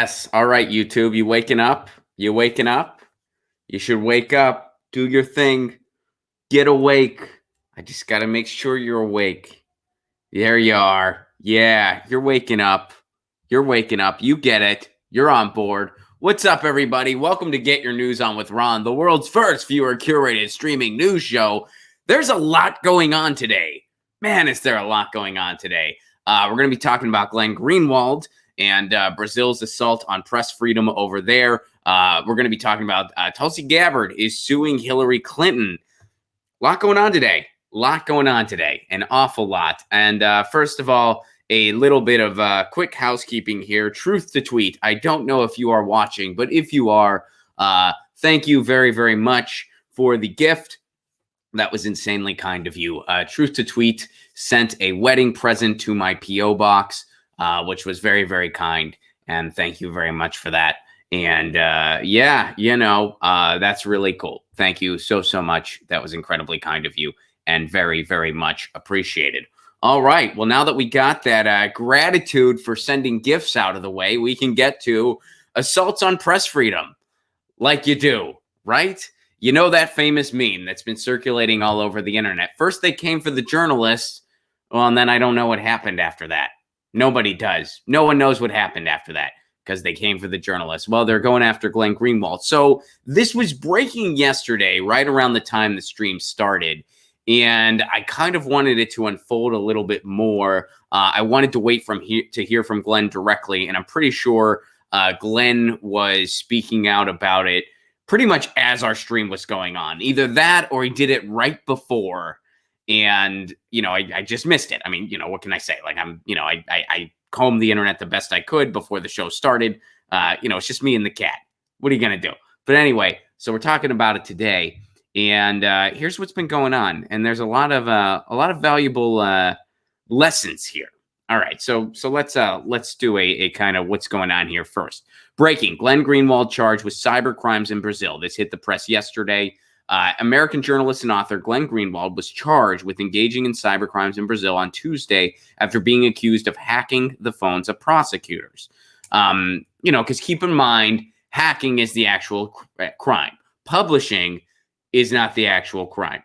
Yes. All right, YouTube. You waking up? You waking up? You should wake up. Do your thing. Get awake. I just got to make sure you're awake. There you are. Yeah, you're waking up. You're waking up. You get it. You're on board. What's up, everybody? Welcome to Get Your News On with Ron, the world's first viewer-curated streaming news show. There's a lot going on today. Man, is there a lot going on today. We're going to be talking about Glenn Greenwald and Brazil's assault on press freedom over there. We're going to be talking about Tulsi Gabbard is suing Hillary Clinton. A lot going on today. An awful lot. And first of all, a little bit of quick housekeeping here. Truth to tweet. I don't know if you are watching, but if you are, thank you very, very much for the gift. That was insanely kind of you. Truth to tweet sent a wedding present to my P.O. box, which was very, very kind. And thank you very much for that. And yeah, that's really cool. Thank you so much. That was incredibly kind of you and very, very much appreciated. All right. Well, now that we got that gratitude for sending gifts out of the way, we can get to assaults on press freedom like you do, right? You know that famous meme that's been circulating all over the internet. First, they came for the journalists. Well, and then I don't know what happened after that. Nobody does. No one knows what happened after that because they came for the journalists. Well, they're going after Glenn Greenwald. So this was breaking yesterday, right around the time the stream started. And I kind of wanted it to unfold a little bit more. I wanted to wait to hear from Glenn directly. And I'm pretty sure Glenn was speaking out about it pretty much as our stream was going on. Either that or he did it right before. And, I just missed it. I mean, what can I say? Like I combed the internet the best I could before the show started. It's just me and the cat. What are you going to do? But anyway, so we're talking about it today. And here's what's been going on. And there's a lot of valuable lessons here. All right, so let's do a kind of what's going on here first. Breaking: Glenn Greenwald charged with cyber crimes in Brazil. This hit the press yesterday. American journalist and author Glenn Greenwald was charged with engaging in cyber crimes in Brazil on Tuesday after being accused of hacking the phones of prosecutors. Because keep in mind, hacking is the actual crime. Publishing is not the actual crime.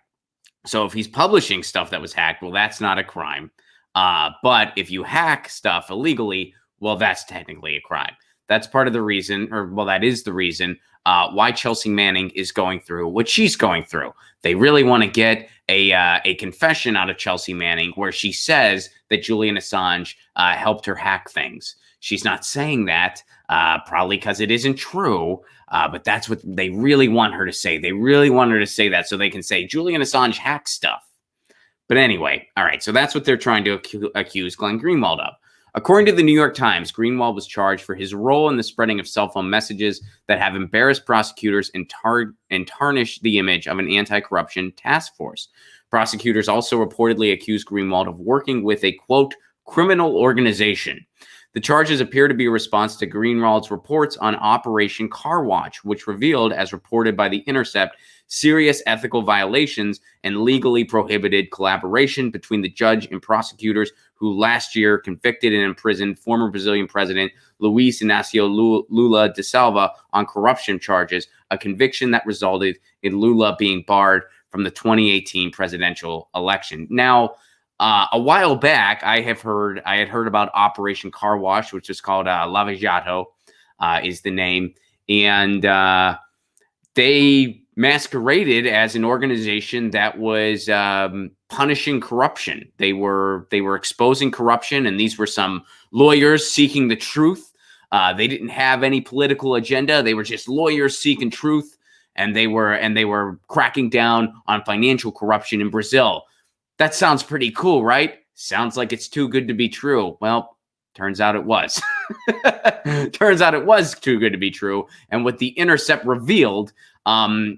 So if he's publishing stuff that was hacked, well, that's not a crime. But if you hack stuff illegally, well, that's technically a crime. That's part of the reason, that is the reason why Chelsea Manning is going through what she's going through. They really want to get a confession out of Chelsea Manning where she says that Julian Assange helped her hack things. She's not saying that, probably because it isn't true, but that's what they really want her to say. They really want her to say that so they can say Julian Assange hacked stuff. But anyway, all right, so that's what they're trying to accuse Glenn Greenwald of. According to the New York Times, Greenwald was charged for his role in the spreading of cell phone messages that have embarrassed prosecutors and tarnished the image of an anti-corruption task force. Prosecutors also reportedly accused Greenwald of working with a, quote, criminal organization. The charges appear to be a response to Greenwald's reports on Operation Car Watch, which revealed, as reported by The Intercept, serious ethical violations and legally prohibited collaboration between the judge and prosecutors who last year convicted and imprisoned former Brazilian President Luiz Inácio Lula da Silva on corruption charges, a conviction that resulted in Lula being barred from the 2018 presidential election. Now, a while back, I had heard about Operation Car Wash, which is called Lava Jato, is the name, and they masqueraded as an organization that was punishing corruption. They were exposing corruption, and these were some lawyers seeking the truth. They didn't have any political agenda. They were just lawyers seeking truth, and they were cracking down on financial corruption in Brazil. That sounds pretty cool, right? Sounds like it's too good to be true. Well, turns out it was. Turns out it was too good to be true. And what The Intercept revealed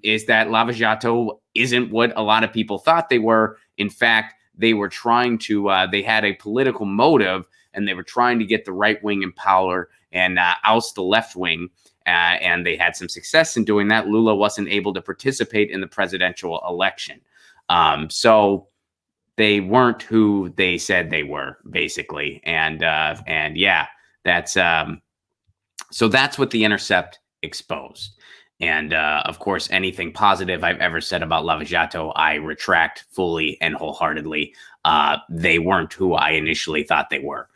is that Lava Jato isn't what a lot of people thought they were. In fact, they were trying to, they had a political motive, and they were trying to get the right wing in power and oust the left wing. And they had some success in doing that. Lula wasn't able to participate in the presidential election. So they weren't who they said they were, basically. And yeah, that's So that's what The Intercept exposed. And of course, anything positive I've ever said about Lava Jato, I retract fully and wholeheartedly. They weren't who I initially thought they were.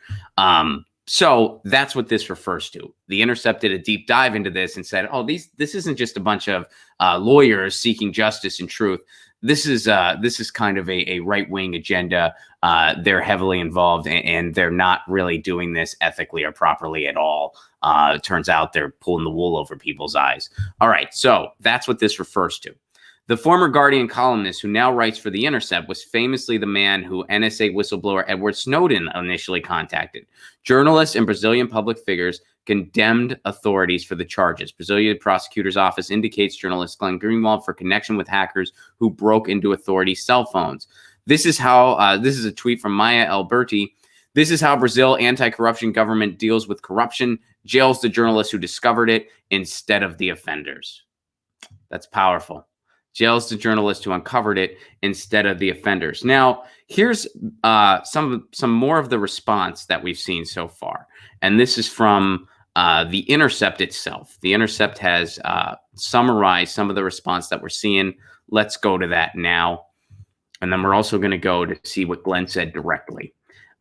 So that's what this refers to. The Intercept did a deep dive into this and said, "Oh, this isn't just a bunch of lawyers seeking justice and truth. This is kind of a right-wing agenda. They're heavily involved, and they're not really doing this ethically or properly at all. It turns out they're pulling the wool over people's eyes." All right, so that's what this refers to. The former Guardian columnist who now writes for The Intercept was famously the man who NSA whistleblower Edward Snowden initially contacted. Journalists and Brazilian public figures condemned authorities for the charges. Brazilian prosecutor's office indicates journalist Glenn Greenwald for connection with hackers who broke into authority cell phones. This is how, this is a tweet from Maya Alberti. "This is how Brazil anti-corruption government deals with corruption, jails the journalists who discovered it instead of the offenders." That's powerful. Jails the journalists who uncovered it instead of the offenders. Now, here's some more of the response that we've seen so far. And this is from The Intercept itself. The Intercept has summarized some of the response that we're seeing. Let's go to that now. And then we're also going to go to see what Glenn said directly.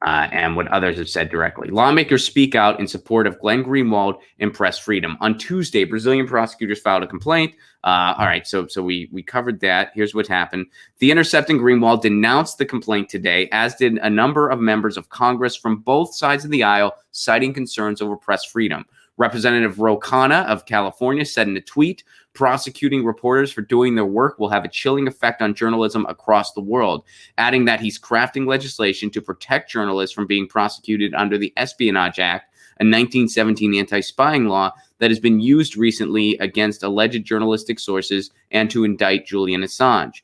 And what others have said directly. Lawmakers speak out in support of Glenn Greenwald and press freedom. On Tuesday, Brazilian prosecutors filed a complaint. All right, so we covered that. Here's what happened. The Intercept and Greenwald denounced the complaint today, as did a number of members of Congress from both sides of the aisle, citing concerns over press freedom. Representative Ro Khanna of California said in a tweet, "Prosecuting reporters for doing their work will have a chilling effect on journalism across the world," adding that he's crafting legislation to protect journalists from being prosecuted under the Espionage Act, a 1917 anti-spying law that has been used recently against alleged journalistic sources and to indict Julian Assange.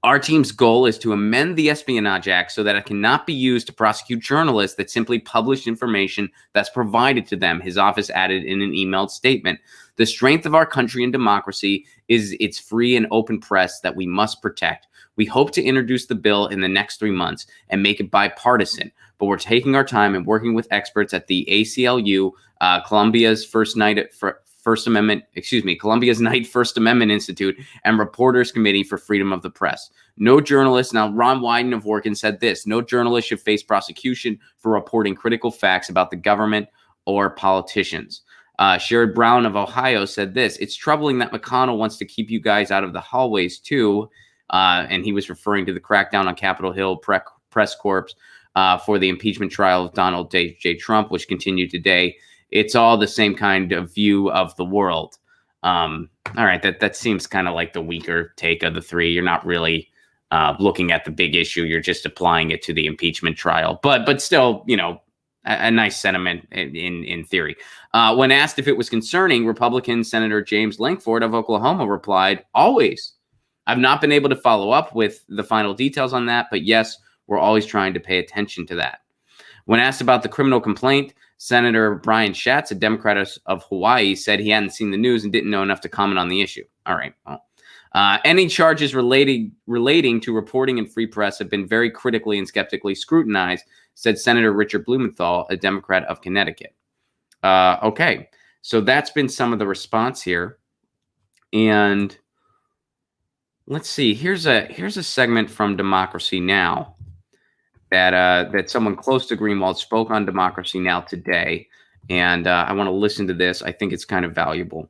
"Our team's goal is to amend the Espionage Act so that it cannot be used to prosecute journalists that simply publish information that's provided to them," his office added in an emailed statement. "The strength of our country and democracy is its free and open press that we must protect. We hope to introduce the bill in the next 3 months and make it bipartisan, but we're taking our time and working with experts at the ACLU, Columbia's Columbia's Knight First Amendment Institute, and Reporters Committee for Freedom of the Press. No journalist," now Ron Wyden of Oregon said this, "no journalist should face prosecution for reporting critical facts about the government or politicians." Sherrod Brown of Ohio said this, "It's troubling that McConnell wants to keep you guys out of the hallways too." And he was referring to the crackdown on Capitol Hill press corps for the impeachment trial of Donald J. Trump, which continued today. It's all the same kind of view of the world. All right, that seems kind of like the weaker take of the three. You're not really looking at the big issue. You're just applying it to the impeachment trial. But still, you know, a nice sentiment in theory. When asked if it was concerning, Republican Senator James Lankford of Oklahoma replied, "Always. I've not been able to follow up with the final details on that, but yes, we're always trying to pay attention to that." When asked about the criminal complaint, Senator Brian Schatz, a Democrat of Hawaii, said he hadn't seen the news and didn't know enough to comment on the issue. All right. Well, any charges relating to reporting and free press have been very critically and skeptically scrutinized, said Senator Richard Blumenthal, a Democrat of Connecticut. Okay. So that's been some of the response here. And let's see. Here's a segment from Democracy Now! That someone close to Greenwald spoke on Democracy Now! Today, and I want to listen to this. I think it's kind of valuable,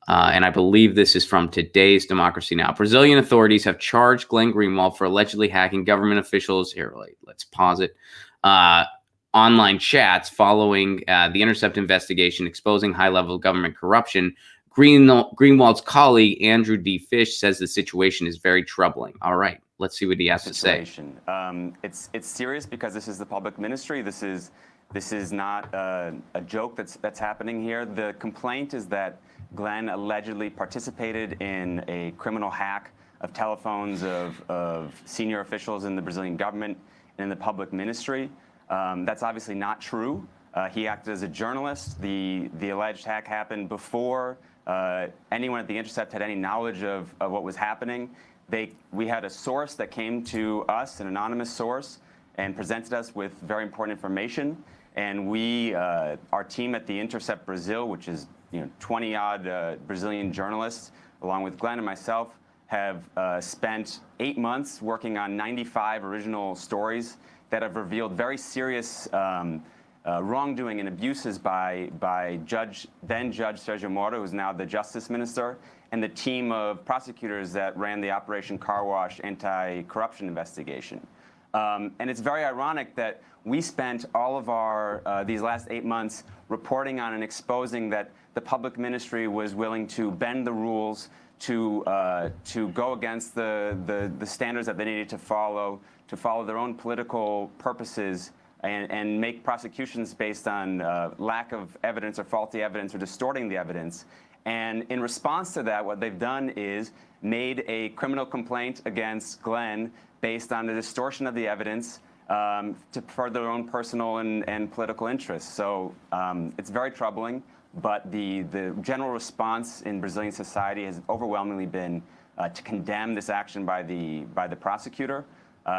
and I believe this is from today's Democracy Now! Brazilian authorities have charged Glenn Greenwald for allegedly hacking government officials. Here, let's pause it. Online chats following the Intercept investigation exposing high-level government corruption. Greenwald's colleague, Andrew D. Fish, says the situation is very troubling. All right, let's see what he has to say. It's serious because this is the public ministry. This is not a joke that's happening here. The complaint is that Glenn allegedly participated in a criminal hack of telephones of senior officials in the Brazilian government and in the public ministry. That's obviously not true. He acted as a journalist. The alleged hack happened before anyone at The Intercept had any knowledge of what was happening. We had a source that came to us, an anonymous source, and presented us with very important information. And we, our team at the Intercept Brazil, which is 20-odd Brazilian journalists, along with Glenn and myself, have spent 8 months working on 95 original stories that have revealed very serious wrongdoing and abuses by then Judge Sergio Moro, who's now the Justice Minister, and the team of prosecutors that ran the Operation Car Wash anti-corruption investigation. And it's very ironic that we spent all of our these last 8 months reporting on and exposing that the public ministry was willing to bend the rules to go against the standards that they needed to follow their own political purposes and make prosecutions based on lack of evidence or faulty evidence or distorting the evidence. And in response to that, what they've done is made a criminal complaint against Glenn based on the distortion of the evidence to further their own personal and political interests. So it's very troubling, but the general response in Brazilian society has overwhelmingly been to condemn this action by the prosecutor.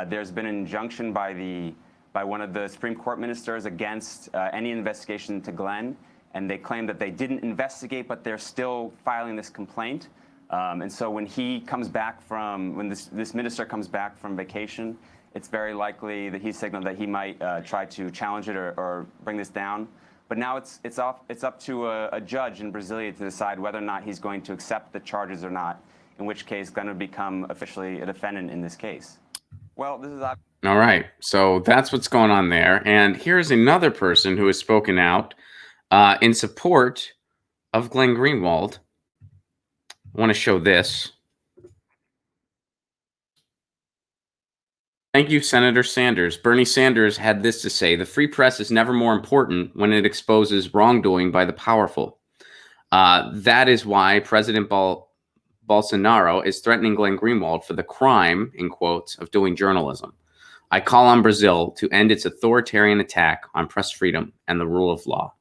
There's been an injunction by one of the Supreme Court ministers against any investigation into Glenn, and they claim that they didn't investigate, but they're still filing this complaint. And so when he comes back when this minister comes back from vacation, it's very likely that he signaled that he might try to challenge it or bring this down. But now it's up to a judge in Brasilia to decide whether or not he's going to accept the charges or not, in which case Glenn would become officially a defendant in this case. Well, this is all right. So that's what's going on there. And here's another person who has spoken out in support of Glenn Greenwald. I want to show this. Thank you, Senator Sanders. Bernie Sanders had this to say: the free press is never more important when it exposes wrongdoing by the powerful. That is why President Bolsonaro is threatening Glenn Greenwald for the crime, in quotes, of doing journalism. I call on Brazil to end its authoritarian attack on press freedom and the rule of law.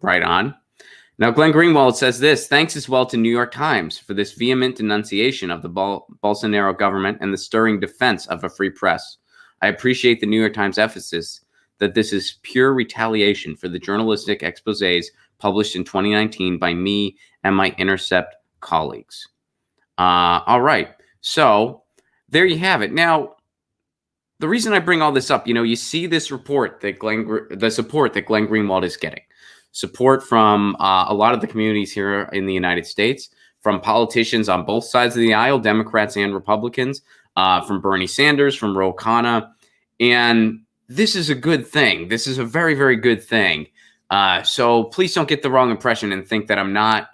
Right on. Now, Glenn Greenwald says this: thanks as well to New York Times for this vehement denunciation of the Bolsonaro government and the stirring defense of a free press. I appreciate the New York Times emphasis that this is pure retaliation for the journalistic exposés published in 2019 by me and my Intercept colleagues. All right. So there you have it. Now, the reason I bring all this up, you see this report that the support that Glenn Greenwald is getting. Support from a lot of the communities here in the United States, from politicians on both sides of the aisle, Democrats and Republicans, from Bernie Sanders, from Ro Khanna. And this is a good thing. This is a very, very good thing. So please don't get the wrong impression and think that I'm not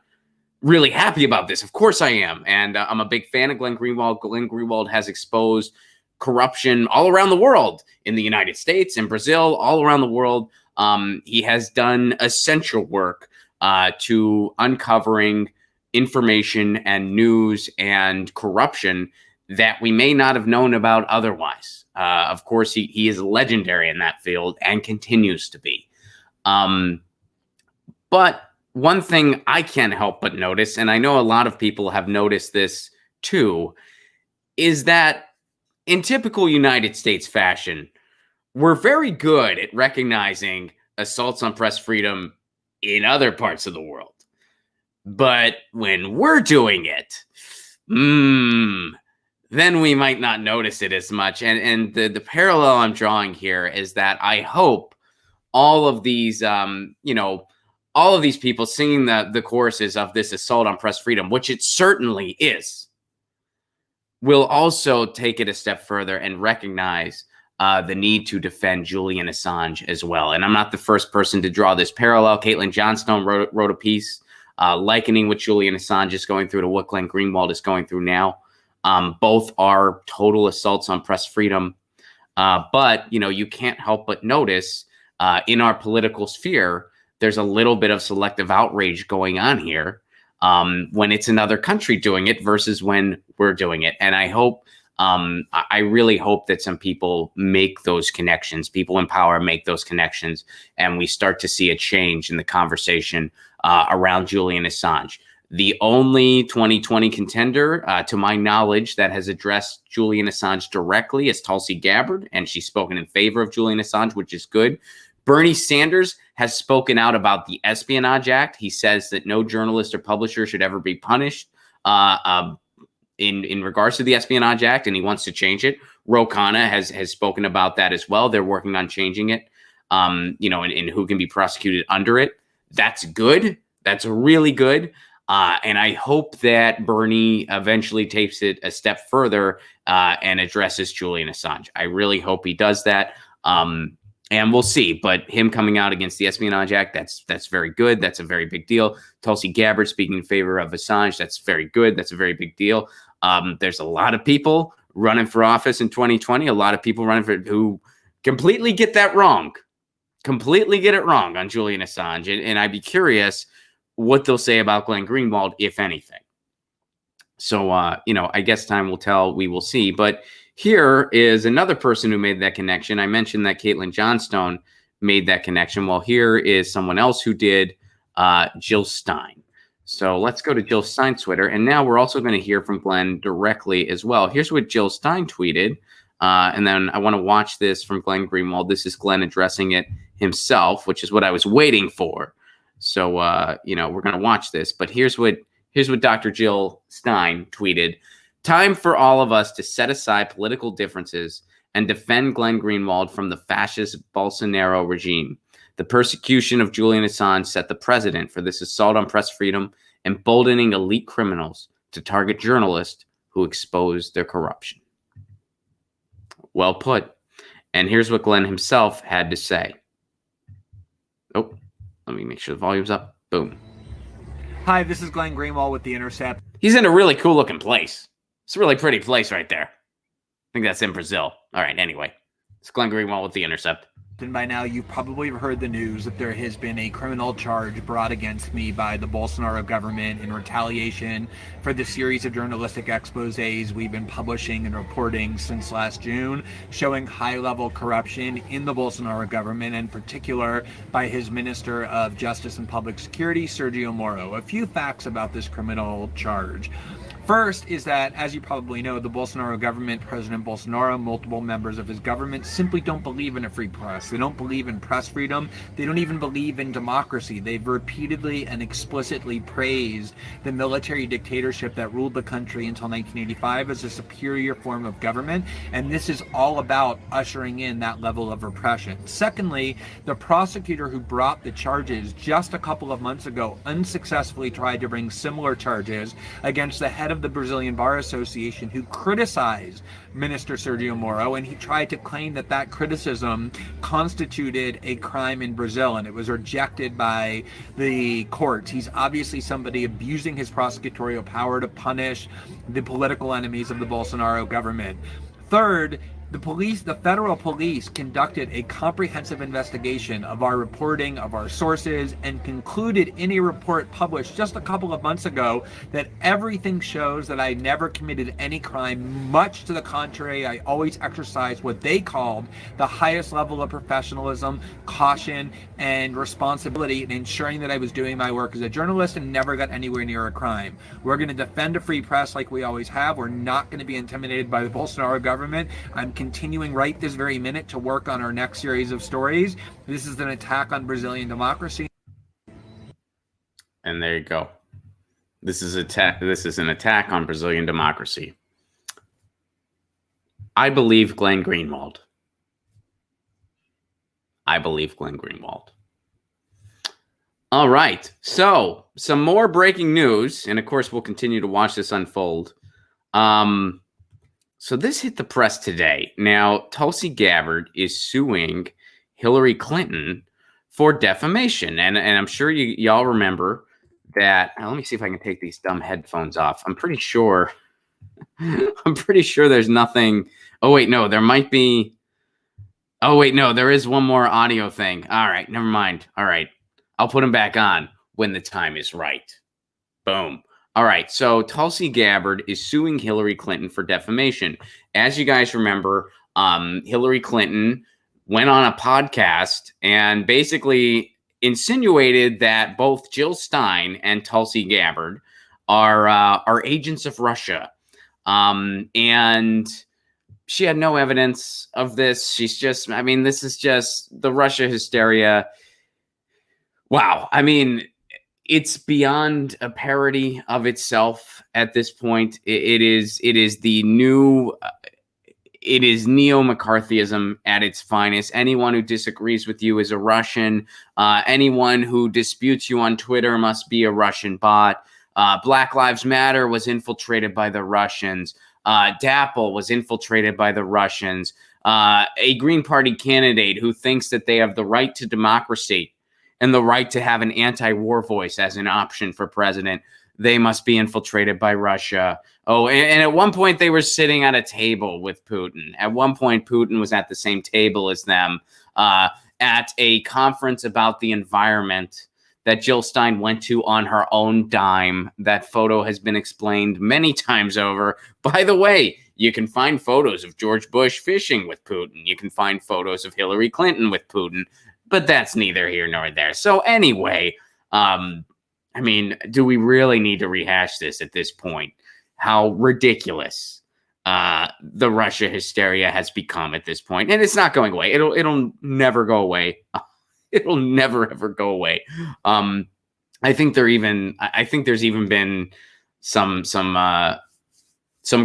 really happy about this. Of course I am. And I'm a big fan of Glenn Greenwald. Glenn Greenwald has exposed corruption all around the world, in the United States, in Brazil, all around the world. He has done essential work to uncovering information and news and corruption that we may not have known about otherwise. Of course, he is legendary in that field and continues to be. But one thing I can't help but notice, and I know a lot of people have noticed this too, is that in typical United States fashion, we're very good at recognizing assaults on press freedom in other parts of the world. But when we're doing it, then we might not notice it as much. And the parallel I'm drawing here is that I hope all of these, all of these people singing the choruses of this assault on press freedom, which it certainly is, will also take it a step further and recognize the need to defend Julian Assange as well. And I'm not the first person to draw this parallel. Caitlin Johnstone wrote a piece likening what Julian Assange is going through to what Glenn Greenwald is going through now. Both are total assaults on press freedom. But, you can't help but notice in our political sphere, there's a little bit of selective outrage going on here when it's another country doing it versus when we're doing it. And I hope, I really hope that some people make those connections, people in power make those connections, and we start to see a change in the conversation around Julian Assange. The only 2020 contender, to my knowledge, that has addressed Julian Assange directly is Tulsi Gabbard, and she's spoken in favor of Julian Assange, which is good, Bernie Sanders has spoken out about the Espionage Act. He says that no journalist or publisher should ever be punished in regards to the Espionage Act, and he wants to change it. Ro Khanna has spoken about that as well. They're working on changing it, and who can be prosecuted under it. That's good. That's really good. And I hope that Bernie eventually takes it a step further and addresses Julian Assange. I really hope he does that. And we'll see. But him coming out against the Espionage Act, that's very good. That's a very big deal. Tulsi Gabbard speaking in favor of Assange, that's very good. That's a very big deal. There's a lot of people running for office in 2020, a lot of people running for who completely get that wrong, completely get it wrong on Julian Assange. And I'd be curious what they'll say about Glenn Greenwald, if anything. So, I guess time will tell. We will see. But here is another person who made that connection. I mentioned that Caitlin Johnstone made that connection. Well, here is someone else who did, Jill Stein. So let's go to Jill Stein's Twitter. And now we're also going to hear from Glenn directly as well. Here's what Jill Stein tweeted. And then I want to watch this from Glenn Greenwald. This is Glenn addressing it himself, which is what I was waiting for. So, we're going to watch this. But here's what Dr. Jill Stein tweeted. Time for all of us to set aside political differences and defend Glenn Greenwald from the fascist Bolsonaro regime. The persecution of Julian Assange set the precedent for this assault on press freedom, emboldening elite criminals to target journalists who expose their corruption. Well put. And here's what Glenn himself had to say. Oh, let me make sure the volume's up. Boom. Hi, this is Glenn Greenwald with The Intercept. He's in a really cool looking place. It's a really pretty place right there. I think that's in Brazil. All right, anyway. It's Glenn Greenwald with The Intercept. And by now, you've probably heard the news that there has been a criminal charge brought against me by the Bolsonaro government in retaliation for the series of journalistic exposés we've been publishing and reporting since last June, showing high-level corruption in the Bolsonaro government, in particular by his Minister of Justice and Public Security, Sergio Moro. A few facts about this criminal charge. First is that, as you probably know, the Bolsonaro government, President Bolsonaro, multiple members of his government simply don't believe in a free press. They don't believe in press freedom. They don't even believe in democracy. They've repeatedly and explicitly praised the military dictatorship that ruled the country until 1985 as a superior form of government, and this is all about ushering in that level of repression. Secondly, the prosecutor who brought the charges just a couple of months ago unsuccessfully tried to bring similar charges against the head of the Brazilian Bar Association, who criticized Minister Sergio Moro, and he tried to claim that that criticism constituted a crime in Brazil, and it was rejected by the courts. He's obviously somebody abusing his prosecutorial power to punish the political enemies of the Bolsonaro government. Third, the federal police conducted a comprehensive investigation of our reporting, of our sources, and concluded in a report published just a couple of months ago that everything shows that I never committed any crime. Much to the contrary, I always exercised what they called the highest level of professionalism, caution, and responsibility in ensuring that I was doing my work as a journalist and never got anywhere near a crime. We're going to defend a free press like we always have. We're not going to be intimidated by the Bolsonaro government. I'm continuing right this very minute to work on our next series of stories. This is an attack on Brazilian democracy. And there you go. This is an attack on Brazilian democracy. I believe Glenn Greenwald. All right. So some more breaking news. And of course, we'll continue to watch this unfold. So this hit the press today. Now, Tulsi Gabbard is suing Hillary Clinton for defamation. And I'm sure y'all remember that. Let me see if I can take these dumb headphones off. I'm pretty sure there's nothing. Oh, wait, no, there might be. Oh, wait, no, there is one more audio thing. All right, never mind. All right, I'll put them back on when the time is right. Boom. All right, so Tulsi Gabbard is suing Hillary Clinton for defamation. As you guys remember, Hillary Clinton went on a podcast and basically insinuated that both Jill Stein and Tulsi Gabbard are agents of Russia. And she had no evidence of this. She's just, I mean, this is just the Russia hysteria. Wow. I mean, it's beyond a parody of itself at this point. It is the new, it is neo-McCarthyism at its finest. Anyone who disagrees with you is a Russian. Anyone who disputes you on Twitter must be a Russian bot. Black Lives Matter was infiltrated by the Russians. DAPL was infiltrated by the Russians. A Green Party candidate who thinks that they have the right to democracy and the right to have an anti-war voice as an option for president, they must be infiltrated by Russia. Oh, and at one point they were sitting at a table with Putin. At one point, Putin was at the same table as them at a conference about the environment that Jill Stein went to on her own dime. That photo has been explained many times over. By the way, you can find photos of George Bush fishing with Putin. You can find photos of Hillary Clinton with Putin. But that's neither here nor there. So anyway, I mean, do we really need to rehash this at this point? How ridiculous the Russia hysteria has become at this point. And it's not going away. It'll never go away. It'll never, ever go away. I think there's even been some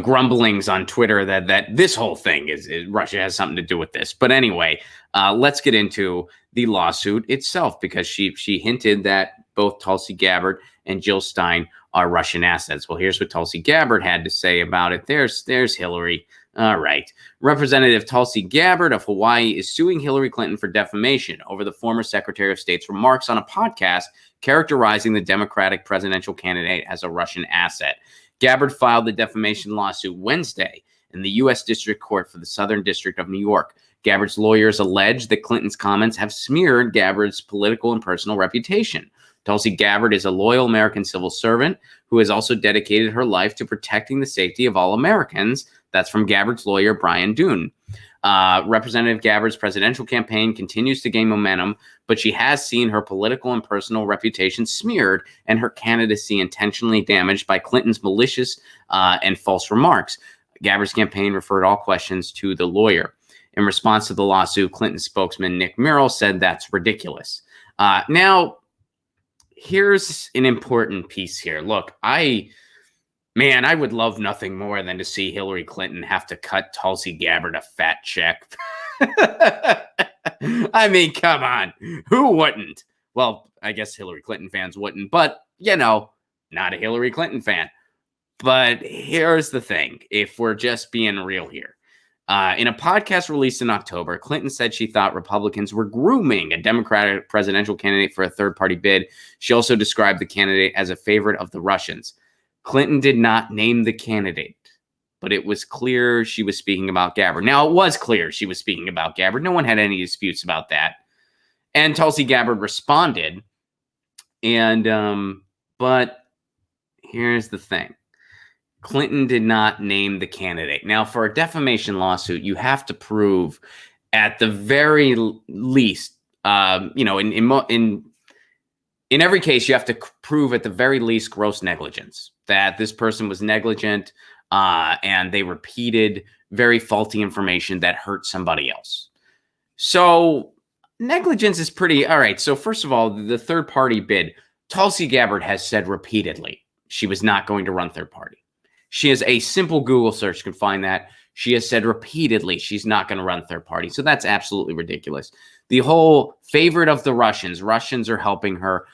grumblings on Twitter that this whole thing is Russia has something to do with this. But anyway, let's get into the lawsuit itself, because she hinted that both Tulsi Gabbard and Jill Stein are Russian assets. Well, here's what Tulsi Gabbard had to say about it. There's Hillary. All right. Representative Tulsi Gabbard of Hawaii is suing Hillary Clinton for defamation over the former Secretary of State's remarks on a podcast characterizing the Democratic presidential candidate as a Russian asset. Gabbard filed the defamation lawsuit Wednesday in the U.S. District Court for the Southern District of New York. Gabbard's lawyers allege that Clinton's comments have smeared Gabbard's political and personal reputation. Tulsi Gabbard is a loyal American civil servant who has also dedicated her life to protecting the safety of all Americans. That's from Gabbard's lawyer, Brian Doon. Representative Gabbard's presidential campaign continues to gain momentum, but she has seen her political and personal reputation smeared and her candidacy intentionally damaged by Clinton's malicious and false remarks. Gabbard's campaign referred all questions to the lawyer. In response to the lawsuit, Clinton spokesman Nick Merrill said that's ridiculous. Now, here's an important piece here. Look, I would love nothing more than to see Hillary Clinton have to cut Tulsi Gabbard a fat check. I mean, come on. Who wouldn't? Well, I guess Hillary Clinton fans wouldn't, but, not a Hillary Clinton fan. But here's the thing, if we're just being real here. In a podcast released in October, Clinton said she thought Republicans were grooming a Democratic presidential candidate for a third-party bid. She also described the candidate as a favorite of the Russians. Clinton did not name the candidate, but it was clear she was speaking about Gabbard. Now, it was clear she was speaking about Gabbard. No one had any disputes about that. And Tulsi Gabbard responded. But here's the thing. Clinton did not name the candidate. Now, for a defamation lawsuit, you have to prove at the very least, in every case, you have to prove at the very least gross negligence, that this person was negligent and they repeated very faulty information that hurt somebody else. So negligence is pretty, all right. So first of all, the third party bid, Tulsi Gabbard has said repeatedly she was not going to run third party. She has a simple Google search can find that. She has said repeatedly she's not going to run third party. So that's absolutely ridiculous. The whole favorite of the Russians are helping her.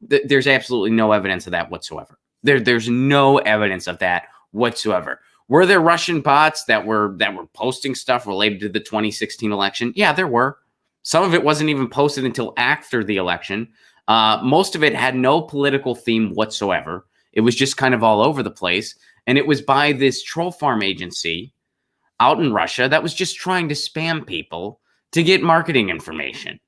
There's absolutely no evidence of that whatsoever. There's no evidence of that whatsoever. Were there Russian bots that were posting stuff related to the 2016 election? Yeah, there were. Some of it wasn't even posted until after the election. Most of it had no political theme whatsoever. It was just kind of all over the place. And it was by this troll farm agency out in Russia that was just trying to spam people to get marketing information.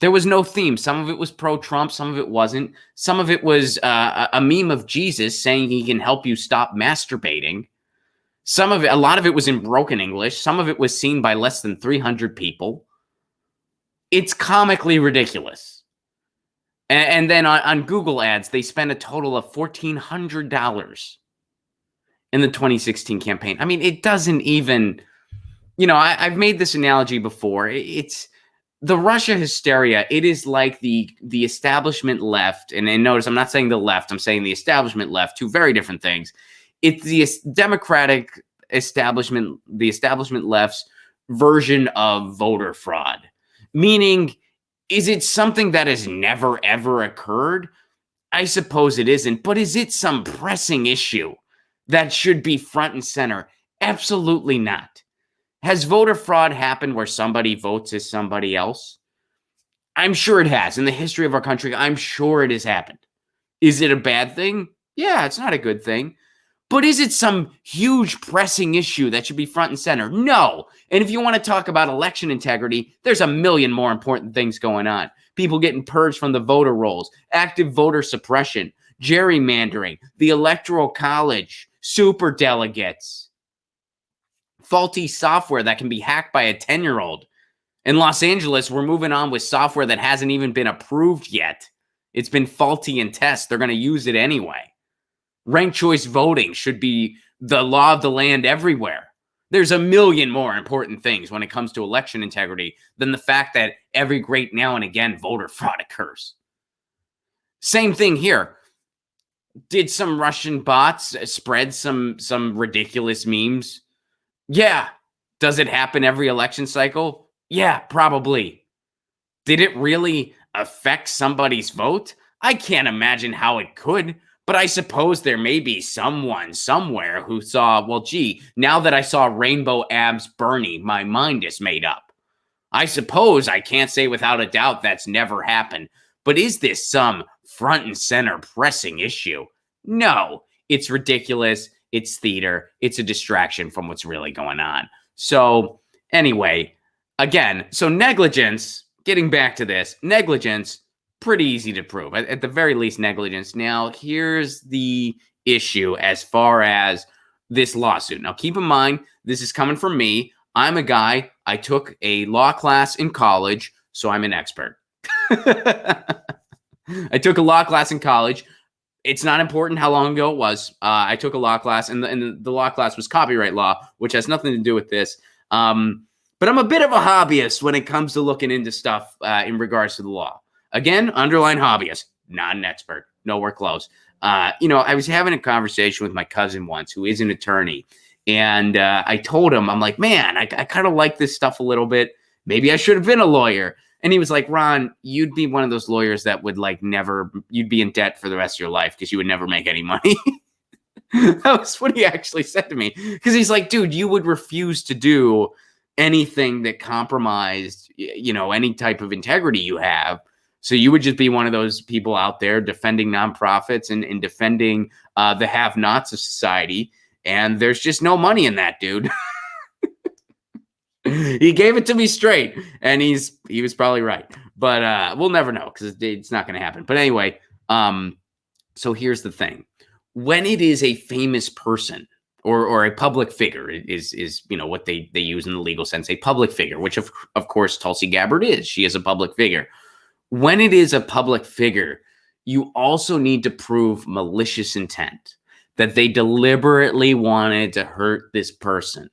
There was no theme. Some of it was pro-Trump. Some of it wasn't. Some of it was a meme of Jesus saying he can help you stop masturbating. A lot of it was in broken English. Some of it was seen by less than 300 people. It's comically ridiculous. And then on Google ads, they spent a total of $1,400 in the 2016 campaign. I mean, it doesn't even I've made this analogy before. It's the Russia hysteria. It is like the establishment left, and notice I'm not saying the left, I'm saying the establishment left, two very different things. It's the Democratic establishment, the establishment left's version of voter fraud. Meaning, is it something that has never, ever occurred? I suppose it isn't, but is it some pressing issue that should be front and center? Absolutely not. Has voter fraud happened where somebody votes as somebody else? I'm sure it has. In the history of our country, I'm sure it has happened. Is it a bad thing? Yeah, it's not a good thing. But is it some huge pressing issue that should be front and center? No. And if you want to talk about election integrity, there's a million more important things going on. People getting purged from the voter rolls, active voter suppression, gerrymandering, the Electoral College, super delegates, faulty software that can be hacked by a 10-year-old. In Los Angeles, we're moving on with software that hasn't even been approved yet. It's been faulty in tests. They're going to use it anyway. Ranked choice voting should be the law of the land everywhere. There's a million more important things when it comes to election integrity than the fact that every great now and again voter fraud occurs. Same thing here. Did some Russian bots spread some ridiculous memes? Yeah. Does it happen every election cycle? Yeah, probably. Did it really affect somebody's vote? I can't imagine how it could, but I suppose there may be someone somewhere who saw, well, gee, now that I saw rainbow abs Bernie, my mind is made up. I suppose I can't say without a doubt that's never happened, but is this some front and center pressing issue? No, it's ridiculous. It's theater. It's a distraction from what's really going on. So anyway, again, so negligence, getting back to this, negligence, pretty easy to prove. At the very least, negligence. Now, here's the issue as far as this lawsuit. Now, keep in mind, this is coming from me. I'm a guy. I took a law class in college, so I'm an expert. I took a law class in college. It's not important how long ago it was. I took a law class, and the law class was copyright law, which has nothing to do with this. But I'm a bit of a hobbyist when it comes to looking into stuff in regards to the law. Again, underline hobbyist, not an expert, nowhere close. I was having a conversation with my cousin once who is an attorney, and I told him, I'm like, man, I kind of like this stuff a little bit. Maybe I should have been a lawyer. And he was like, Ron, you'd be one of those lawyers that would you'd be in debt for the rest of your life because you would never make any money. That was what he actually said to me. Because he's like, dude, you would refuse to do anything that compromised, any type of integrity you have. So you would just be one of those people out there defending nonprofits and defending the have-nots of society. And there's just no money in that, dude. He gave it to me straight, and he was probably right. But we'll never know because it's not going to happen. But anyway, so here's the thing. When it is a famous person or a public figure is what they use in the legal sense, a public figure, which of course Tulsi Gabbard is. She is a public figure. When it is a public figure, you also need to prove malicious intent, that they deliberately wanted to hurt this person.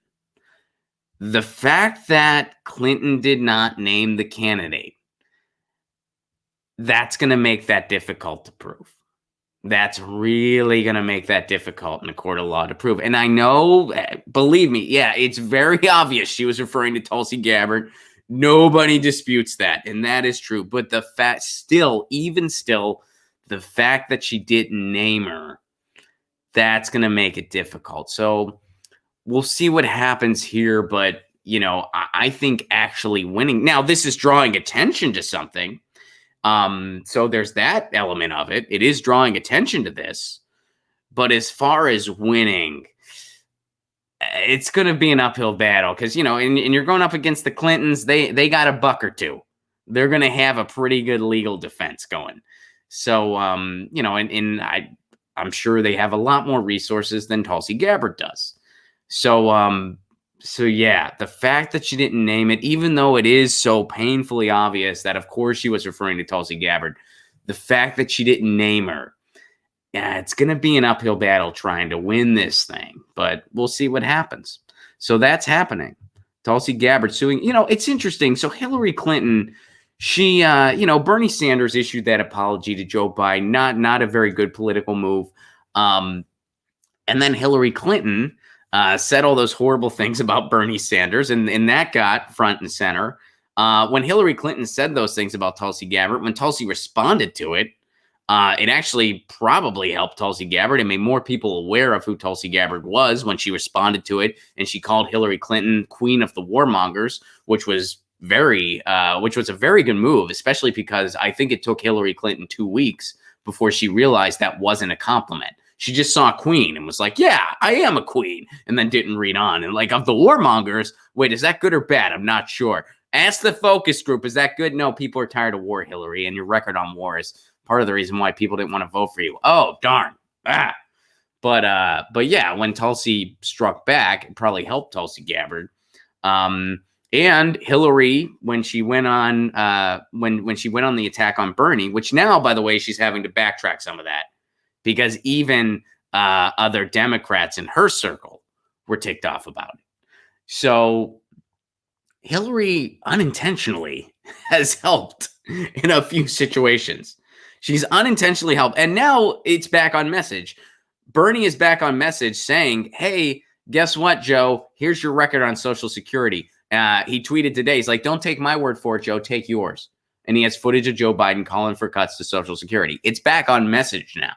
The fact that Clinton did not name the candidate, that's going to make that difficult to prove. That's really going to make that difficult in a court of law to prove. And I know, believe me, yeah, it's very obvious she was referring to Tulsi Gabbard. Nobody disputes that, and that is true. But the fact, even still, the fact that she didn't name her, that's going to make it difficult. So we'll see what happens here, but, I think actually winning. Now, this is drawing attention to something. So there's that element of it. It is drawing attention to this. But as far as winning, it's going to be an uphill battle because, and you're going up against the Clintons. They got a buck or two. They're going to have a pretty good legal defense going. So, I'm sure they have a lot more resources than Tulsi Gabbard does. So yeah, the fact that she didn't name it, even though it is so painfully obvious that, of course, she was referring to Tulsi Gabbard, the fact that she didn't name her, yeah, it's going to be an uphill battle trying to win this thing, but we'll see what happens. So that's happening. Tulsi Gabbard suing. It's interesting. So Hillary Clinton, she, Bernie Sanders issued that apology to Joe Biden. Not a very good political move. And then Hillary Clinton said all those horrible things about Bernie Sanders, and that got front and center. When Hillary Clinton said those things about Tulsi Gabbard, when Tulsi responded to it, it actually probably helped Tulsi Gabbard and made more people aware of who Tulsi Gabbard was when she responded to it, and she called Hillary Clinton Queen of the Warmongers, which was a very good move, especially because I think it took Hillary Clinton 2 weeks before she realized that wasn't a compliment. She just saw queen and was like, yeah, I am a queen, and then didn't read on. And like, of the warmongers, wait, is that good or bad? I'm not sure. Ask the focus group. Is that good? No, people are tired of war, Hillary, and your record on war is part of the reason why people didn't want to vote for you. Oh, darn. But yeah, when Tulsi struck back, it probably helped Tulsi Gabbard. And Hillary, when she went on when she went on the attack on Bernie, which now, by the way, she's having to backtrack some of that, because even other Democrats in her circle were ticked off about it. So Hillary unintentionally has helped in a few situations. She's unintentionally helped. And now it's back on message. Bernie is back on message saying, hey, guess what, Joe? Here's your record on Social Security. He tweeted today. He's like, don't take my word for it, Joe. Take yours. And he has footage of Joe Biden calling for cuts to Social Security. It's back on message now.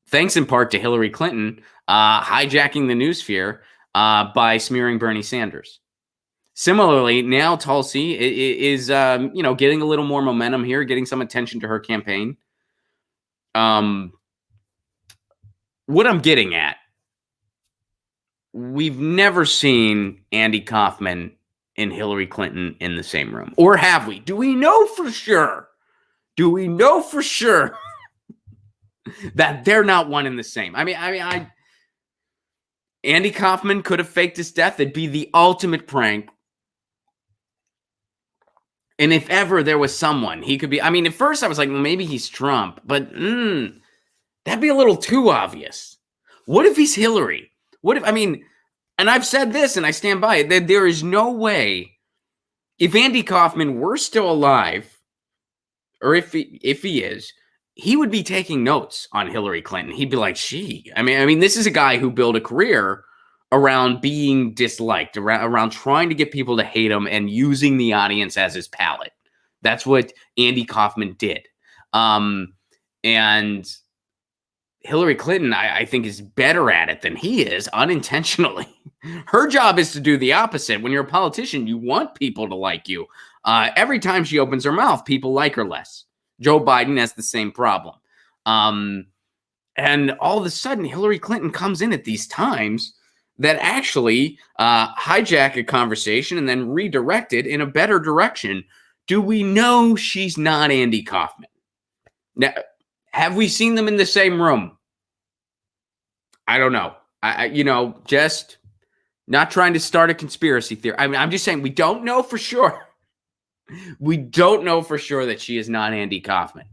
Thanks in part to Hillary Clinton hijacking the news sphere by smearing Bernie Sanders. Similarly, now Tulsi is getting a little more momentum here, getting some attention to her campaign. What I'm getting at, we've never seen Andy Kaufman and Hillary Clinton in the same room. Or have we? Do we know for sure? Do we know for sure that they're not one and the same? I mean, Andy Kaufman could have faked his death. It'd be the ultimate prank. And if ever there was someone, he could be. I mean, at first I was like, well, maybe he's Trump, but that'd be a little too obvious. What if he's Hillary? And I've said this and I stand by it, that there is no way, if Andy Kaufman were still alive, or if he is, he would be taking notes on Hillary Clinton. He'd be like, this is a guy who built a career around being disliked, around trying to get people to hate him and using the audience as his palette. That's what Andy Kaufman did. And Hillary Clinton, I think, is better at it than he is, unintentionally. Her job is to do the opposite. When you're a politician, you want people to like you. Every time she opens her mouth, people like her less. Joe Biden has the same problem. And all of a sudden, Hillary Clinton comes in at these times that actually hijack a conversation and then redirect it in a better direction. Do we know she's not Andy Kaufman? Now, have we seen them in the same room? I don't know. Just not trying to start a conspiracy theory. I'm just saying we don't know for sure. We don't know for sure that she is not Andy Kaufman.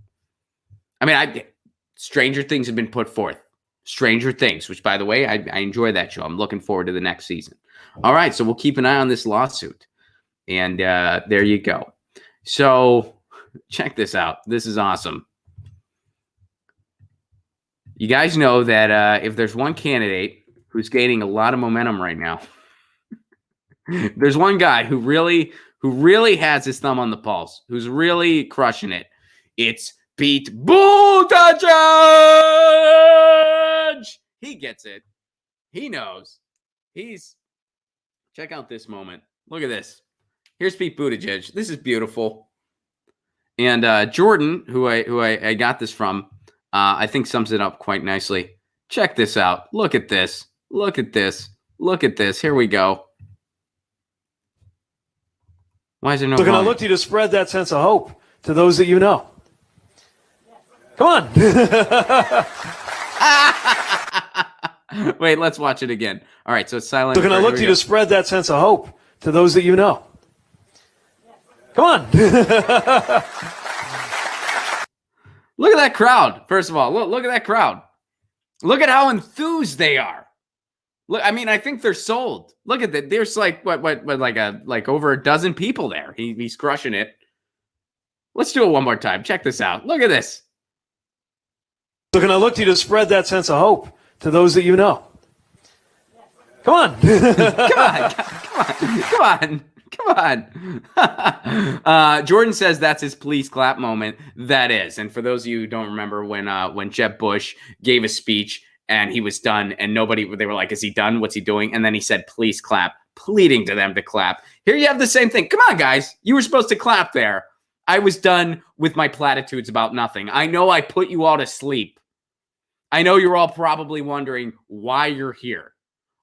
Stranger things have been put forth. Stranger Things, which, by the way, I enjoy that show. I'm looking forward to the next season. All right, so we'll keep an eye on this lawsuit. And there you go. So check this out. This is awesome. You guys know that if there's one candidate who's gaining a lot of momentum right now, there's one guy who really has his thumb on the pulse, who's really crushing it. It's Pete Buttigieg. He gets it. He knows. Check out this moment. Look at this. Here's Pete Buttigieg. This is beautiful. And Jordan, who I got this from, I think sums it up quite nicely. Check this out. Look at this. Look at this. Look at this. Here we go. Why is there no So can I volume? look to you to spread that sense of hope to those that you know? Come on. Wait, let's watch it again. All right, so it's silent. So can I look to you to spread that sense of hope to those that you know? Come on. Look at that crowd. First of all, look at that crowd. Look at how enthused they are. Look, I mean, I think they're sold. Look at that. There's like like over a dozen people there. He's crushing it. Let's do it one more time. Check this out. Look at this. So can I look to you to spread that sense of hope to those that you know? Come on. Come on. Jordan says that's his please clap moment. That is. And for those of you who don't remember when Jeb Bush gave a speech and he was done and they were like, is he done? What's he doing? And then he said, please clap, pleading to them to clap. Here you have the same thing. Come on, guys. You were supposed to clap there. I was done with my platitudes about nothing. I know I put you all to sleep. I know you're all probably wondering why you're here.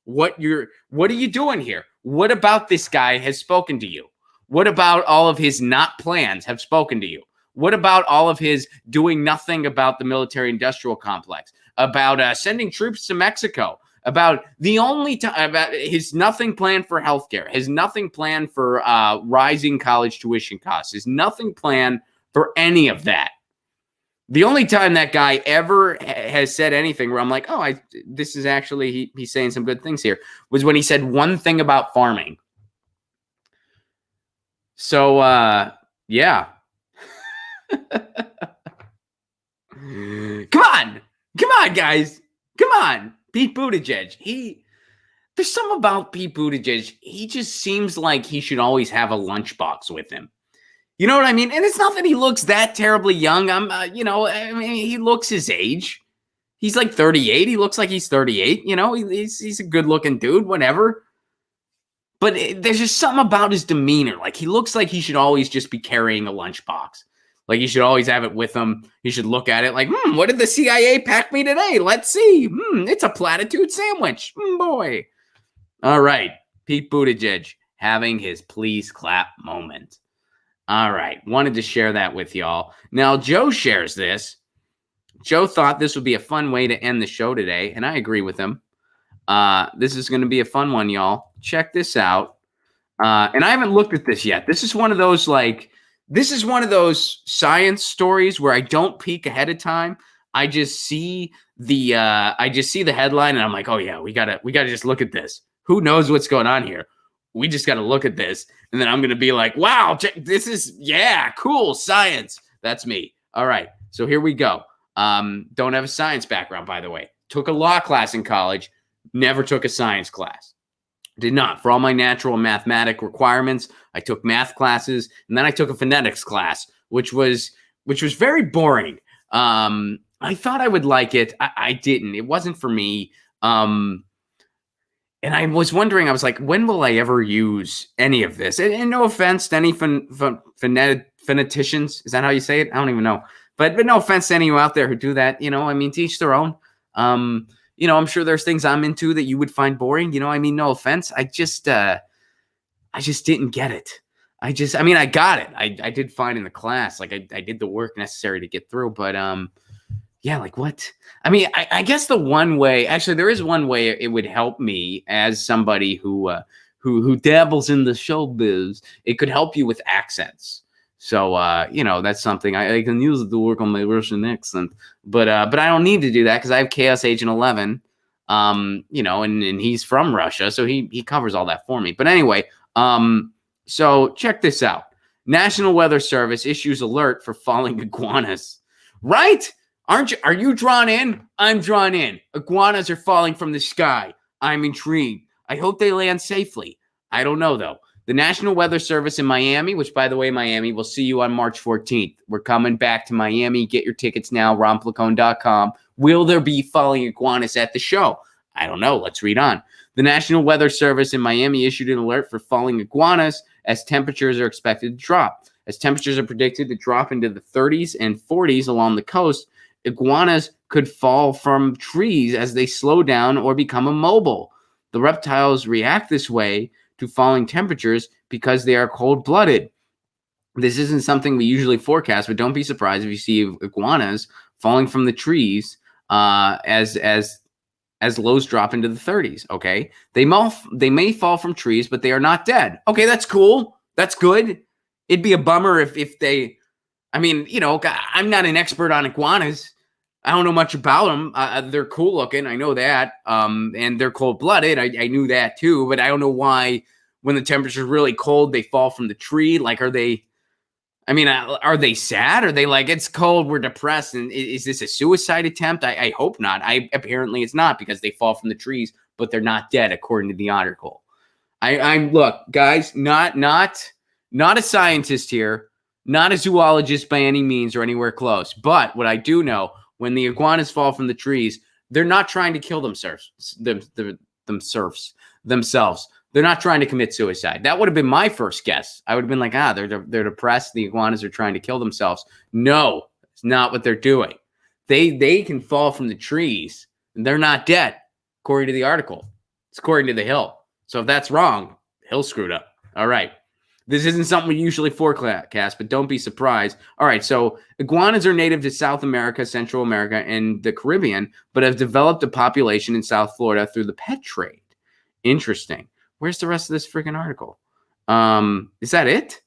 What are you doing here? What about this guy has spoken to you? What about all of his not plans have spoken to you? What about all of his doing nothing about the military-industrial complex? About sending troops to Mexico? About the only time about his nothing planned for healthcare? His nothing planned for rising college tuition costs? His nothing planned for any of that? The only time that guy ever has said anything where I'm like, oh, this is actually, he's saying some good things here, was when he said one thing about farming. So, yeah. Come on, guys. Come on. Pete Buttigieg. There's something about Pete Buttigieg. He just seems like he should always have a lunchbox with him. You know what I mean? And it's not that he looks that terribly young. I mean, he looks his age. He's like 38. He looks like he's 38. You know, he's a good-looking dude, whatever. But there's just something about his demeanor. Like, he looks like he should always just be carrying a lunchbox. Like, he should always have it with him. He should look at it like, what did the CIA pack me today? Let's see. It's a platitude sandwich. Boy. All right. Pete Buttigieg having his please clap moment. All right. Wanted to share that with y'all. Now, Joe shares this. Joe thought this would be a fun way to end the show today, and I agree with him. This is going to be a fun one, y'all. Check this out. And I haven't looked at this yet. This is one of those science stories where I don't peek ahead of time. I just see the headline and I'm like, oh yeah, we gotta just look at this. Who knows what's going on here? We just got to look at this. And then I'm going to be like, wow, this is, cool, science. That's me. All right. So here we go. Don't have a science background, by the way. Took a law class in college. Never took a science class. Did not. For all my natural and mathematic requirements, I took math classes. And then I took a phonetics class, which was very boring. I thought I would like it. I didn't. It wasn't for me. And I was wondering, I was like, when will I ever use any of this? And no offense to any phoneticians. Is that how you say it? I don't even know. But no offense to any of you out there who do that. You know, I mean, to each their own. I'm sure there's things I'm into that you would find boring. You know, I mean, no offense. I just didn't get it. I got it. I did fine in the class. Like I did the work necessary to get through. But yeah, like what? I mean, I guess the one way, actually, there is one way it would help me as somebody who dabbles in the showbiz. It could help you with accents. So, that's something I can use it to work on my Russian accent. But I don't need to do that because I have Chaos Agent 11, and he's from Russia. So he covers all that for me. But anyway, so check this out. National Weather Service issues alert for falling iguanas. Right? Are you drawn in? I'm drawn in. Iguanas are falling from the sky. I'm intrigued. I hope they land safely. I don't know, though. The National Weather Service in Miami, which, by the way, Miami, we'll see you on March 14th. We're coming back to Miami. Get your tickets now, romplacone.com. Will there be falling iguanas at the show? I don't know. Let's read on. The National Weather Service in Miami issued an alert for falling iguanas as temperatures are expected to drop. As temperatures are predicted to drop into the 30s and 40s along the coast, iguanas could fall from trees as they slow down or become immobile. The reptiles react this way to falling temperatures because they are cold-blooded. This isn't something we usually forecast, but don't be surprised if you see iguanas falling from the trees as lows drop into the 30s. Okay, they may fall from trees, but they are not dead. Okay, that's cool. That's good. It'd be a bummer if they. I mean, I'm not an expert on iguanas. I don't know much about them. They're cool looking. I know that. And they're cold blooded. I knew that too, but I don't know why when the temperature's really cold, they fall from the tree. Like, are they sad? Are they like, it's cold, we're depressed? And is this a suicide attempt? I hope not. Apparently it's not, because they fall from the trees, but they're not dead, according to the article. I'm look, guys, not a scientist here, not a zoologist by any means or anywhere close. But what I do know, when the iguanas fall from the trees, they're not trying to kill themselves. They're not trying to commit suicide. That would have been my first guess. I would have been like, they're depressed. The iguanas are trying to kill themselves. No, it's not what they're doing. They can fall from the trees and they're not dead, according to the article. It's according to the Hill. So if that's wrong, Hill screwed up. All right. This isn't something we usually forecast, but don't be surprised. All right, so iguanas are native to South America, Central America, and the Caribbean, but have developed a population in South Florida through the pet trade. Interesting. Where's the rest of this freaking article? Is that it?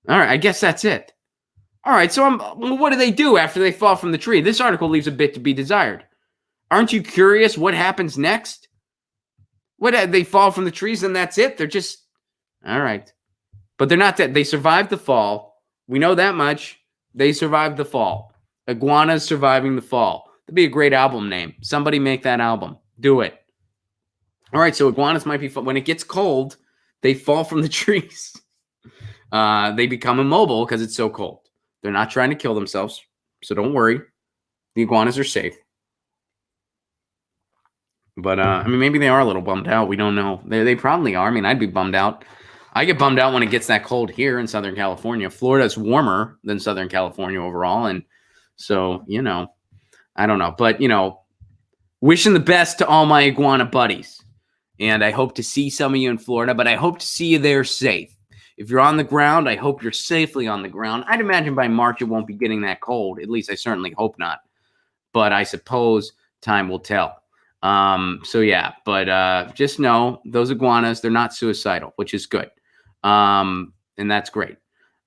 All right, I guess that's it. All right, so what do they do after they fall from the tree? This article leaves a bit to be desired. Aren't you curious what happens next? They fall from the trees and that's it? They're just... All right. But they're not dead. They survived the fall. We know that much. They survived the fall. Iguanas surviving the fall. That'd be a great album name. Somebody make that album. Do it. All right. So iguanas might be... When it gets cold, they fall from the trees. They become immobile because it's so cold. They're not trying to kill themselves. So don't worry. The iguanas are safe. But, maybe they are a little bummed out. We don't know. They probably are. I'd be bummed out. I get bummed out when it gets that cold here in Southern California. Florida's warmer than Southern California overall. And so, I don't know. But, wishing the best to all my iguana buddies. And I hope to see some of you in Florida, but I hope to see you there safe. If you're on the ground, I hope you're safely on the ground. I'd imagine by March it won't be getting that cold. At least I certainly hope not. But I suppose time will tell. So yeah, but just know those iguanas, they're not suicidal, which is good. And that's great.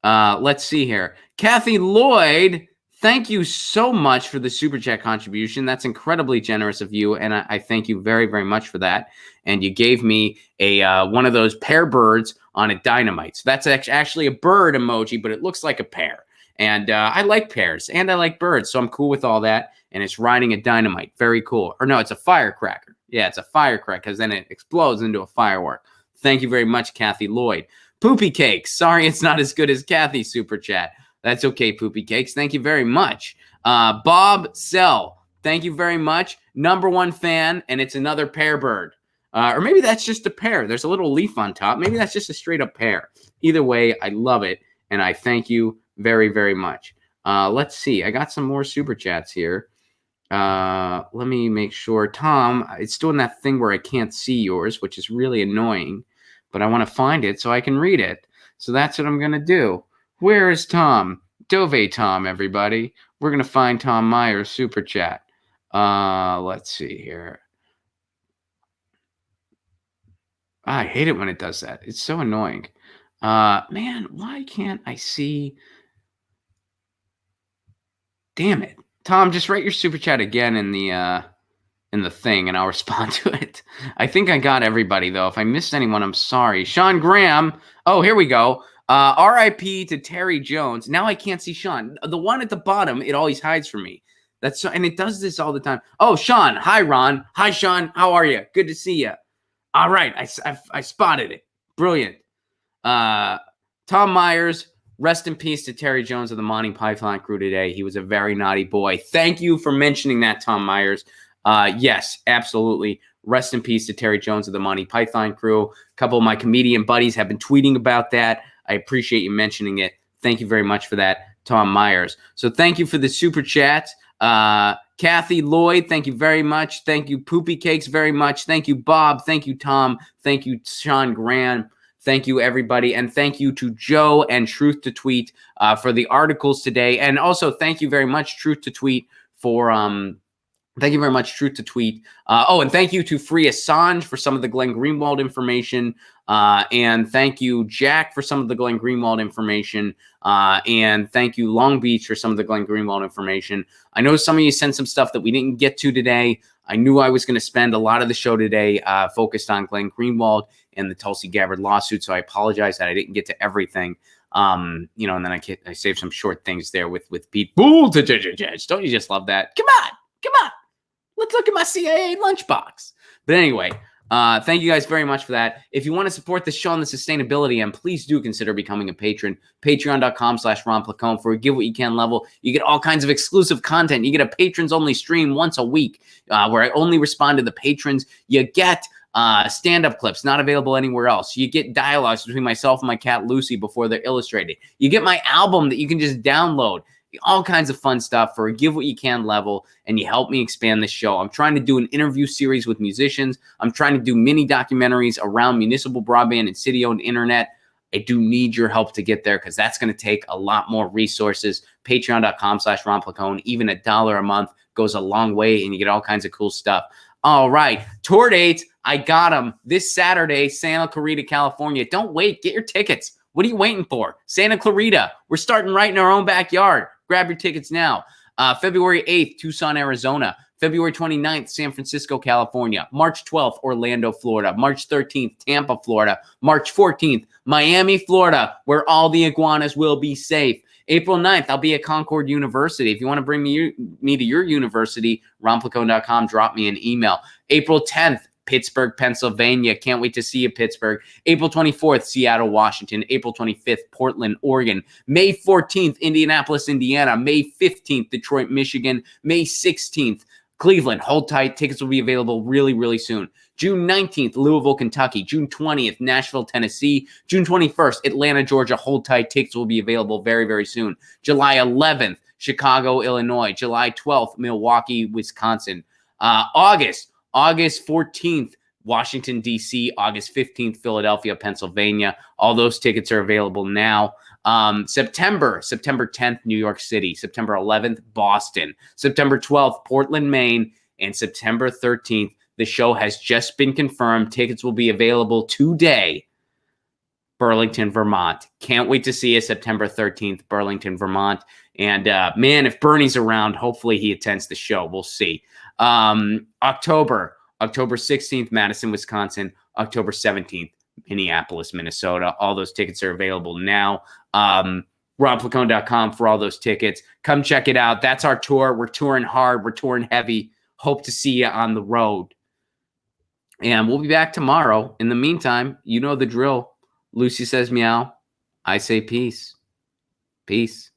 Let's see here. Kathy Lloyd, thank you so much for the Super Chat contribution. That's incredibly generous of you, and I thank you very, very much for that. And you gave me a one of those pear birds on a dynamite. So that's actually a bird emoji, but it looks like a pear. And I like pears, and I like birds, so I'm cool with all that. And it's riding a dynamite. Very cool. Or no, it's a firecracker. Yeah, it's a firecracker because then it explodes into a firework. Thank you very much, Kathy Lloyd. Poopy Cakes. Sorry it's not as good as Kathy's Super Chat. That's okay, Poopy Cakes. Thank you very much. Bob Sell. Thank you very much. #1 fan, and it's another pear bird. Or maybe that's just a pear. There's a little leaf on top. Maybe that's just a straight up pear. Either way, I love it, and I thank you very, very much. Let's see. I got some more Super Chats here. Let me make sure. Tom, it's doing that thing where I can't see yours, which is really annoying, but I want to find it so I can read it. So that's what I'm going to do. Where is Tom? Dove Tom, everybody. We're going to find Tom Myers' Super Chat. Let's see here. I hate it when it does that. It's so annoying. Man, why can't I see? Damn it. Tom, just write your Super Chat again in the thing, and I'll respond to it. I think I got everybody, though. If I missed anyone, I'm sorry. Sean Graham. Oh, here we go. R.I.P. to Terry Jones. Now I can't see Sean. The one at the bottom, it always hides from me. And it does this all the time. Oh, Sean. Hi, Ron. Hi, Sean. How are you? Good to see you. All right. I spotted it. Brilliant. Tom Myers. Rest in peace to Terry Jones of the Monty Python crew today. He was a very naughty boy. Thank you for mentioning that, Tom Myers. Yes, absolutely. Rest in peace to Terry Jones of the Monty Python crew. A couple of my comedian buddies have been tweeting about that. I appreciate you mentioning it. Thank you very much for that, Tom Myers. So thank you for the Super Chat. Kathy Lloyd, thank you very much. Thank you, Poopy Cakes, very much. Thank you, Bob. Thank you, Tom. Thank you, Sean Graham. Thank you, everybody. And thank you to Joe and Truth to Tweet for the articles today. And also thank you very much, Truth to Tweet, for Thank you very much, Truth to Tweet. And thank you to Free Assange for some of the Glenn Greenwald information. And thank you, Jack, for some of the Glenn Greenwald information. And thank you, Long Beach, for some of the Glenn Greenwald information. I know some of you sent some stuff that we didn't get to today. I knew I was going to spend a lot of the show today focused on Glenn Greenwald and the Tulsi Gabbard lawsuit, so I apologize that I didn't get to everything. And then I saved some short things there with Pete Buttigieg. Don't you just love that? Come on. Let's look at my CIA lunchbox. But anyway, thank you guys very much for that. If you want to support the show and the sustainability, and please do consider becoming a patron. Patreon.com/Ron Placone. For a give what you can level, you get all kinds of exclusive content. You get a patrons only stream once a week where I only respond to the patrons. You get stand-up clips not available anywhere else. You get dialogues between myself and my cat Lucy before they're illustrated. You get my album that you can just download. All kinds of fun stuff for a give what you can level, and you help me expand the show. I'm trying to do an interview series with musicians. I'm trying to do mini documentaries around municipal broadband and city-owned internet. I do need your help to get there because that's going to take a lot more resources. Patreon.com/Ron Placone. Even $1 a month goes a long way, and you get all kinds of cool stuff. All right, tour dates. I got them this Saturday, Santa Clarita, California. Don't wait. Get your tickets. What are you waiting for? Santa Clarita. We're starting right in our own backyard. Grab your tickets now. February 8th, Tucson, Arizona. February 29th, San Francisco, California. March 12th, Orlando, Florida. March 13th, Tampa, Florida. March 14th, Miami, Florida, where all the iguanas will be safe. April 9th, I'll be at Concord University. If you want to bring me to your university, ronplacone.com, drop me an email. April 10th, Pittsburgh, Pennsylvania. Can't wait to see you, Pittsburgh. April 24th, Seattle, Washington. April 25th, Portland, Oregon. May 14th, Indianapolis, Indiana. May 15th, Detroit, Michigan. May 16th, Cleveland. Hold tight. Tickets will be available really, really soon. June 19th, Louisville, Kentucky. June 20th, Nashville, Tennessee. June 21st, Atlanta, Georgia. Hold tight. Tickets will be available very, very soon. July 11th, Chicago, Illinois. July 12th, Milwaukee, Wisconsin. August 14th, Washington, D.C. August 15th, Philadelphia, Pennsylvania. All those tickets are available now. September 10th, New York City. September 11th, Boston. September 12th, Portland, Maine. And September 13th, the show has just been confirmed. Tickets will be available today. Burlington, Vermont. Can't wait to see you September 13th, Burlington, Vermont. And man, if Bernie's around, hopefully he attends the show. We'll see. October 16th, Madison, Wisconsin. October 17th, Minneapolis, Minnesota. All those tickets are available now. RonPlacone.com for all those tickets. Come check it out. That's our tour. We're touring hard. We're touring heavy. Hope to see you on the road. And we'll be back tomorrow. In the meantime, you know the drill. Lucy says meow. I say peace. Peace.